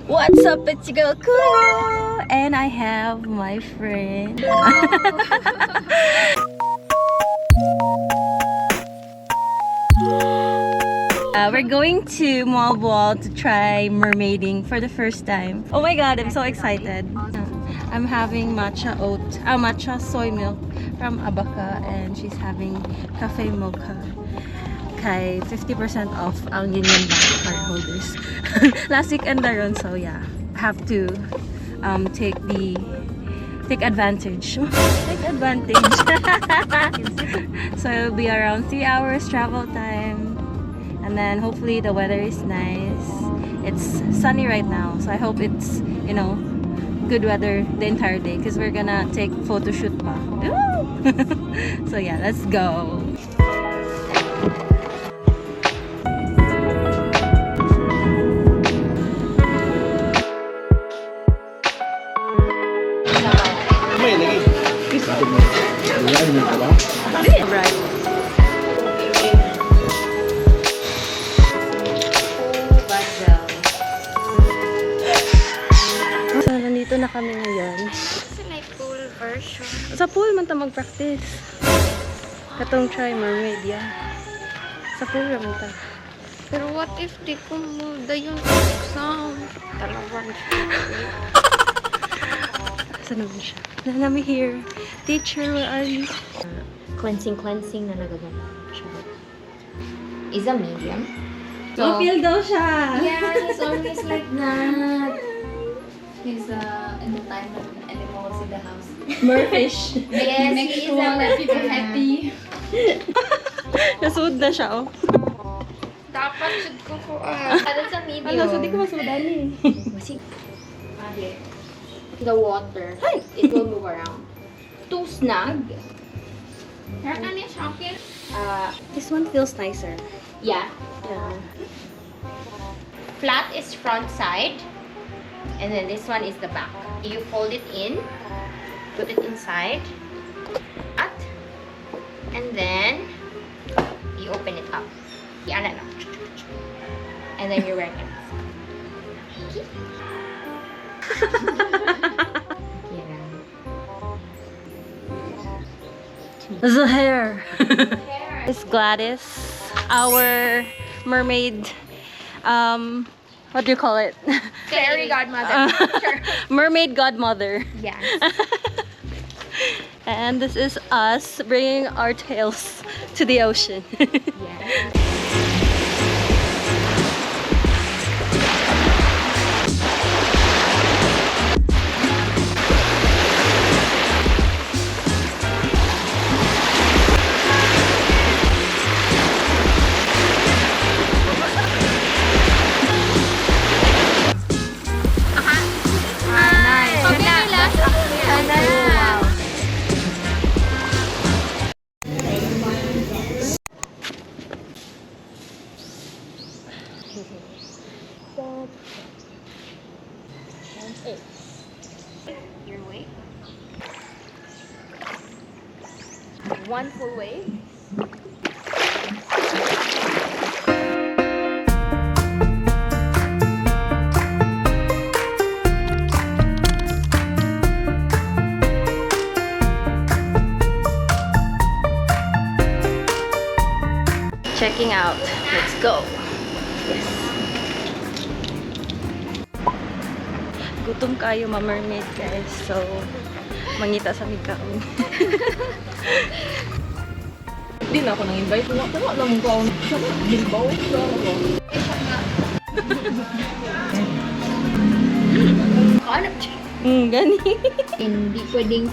What's up? It's your girl Kuro, and I have my friend. We're going to Malboal to try mermaiding for the first time. Oh my god, I'm so excited. I'm having matcha soy milk from Abaca, and she's having cafe mocha. Kay 50% off ang Union Bank cardholders. Last weekend na ron, so yeah, have to take advantage. Take advantage. So it'll be around 3 hours travel time, and then hopefully the weather is nice. It's sunny right now, so I hope it's, you know, good weather the entire day because we're gonna take photo shoot pa. So yeah, let's go. Right. So, nandito na kami ngayon. It's like pool version. Sa pool man ta mag-practice. Katong try mermaid, yeah. Sa pool naman ta. Pero what if di ko muda yung exam? Talawan siya. Saan naman siya? Nanami here. Teacher, where are you? Cleansing na nagagana siya. Is a medium. So, feel daw siya. Yeah, he's always like that. He's in the time of animals in the house. Merfish. Yes, he is let people happy. Nasuod na siya, oh. Dapat should ko po. That's a medium. Ano, so di ko masudan eh. The water, it will move around. Too snug. This one feels nicer. Yeah. Yeah. Flat is front side, and then this one is the back. You fold it in, put it inside, and then you open it up. Yeah, no. And then you're wearing it. The hair. It's Gladys, our mermaid. What do you call it? Fairy godmother. Mermaid godmother. Yes. And this is us bringing our tails to the ocean. Yes. Your weight. One full wave. Checking out. Let's go. Yes. Gutom kayo ma-mermaid guys. So, mangita sa mikaon. Hindi na ako nang invite. Wala lang ko ako. Bilbao. Ano? Gani. Hindi pwedeng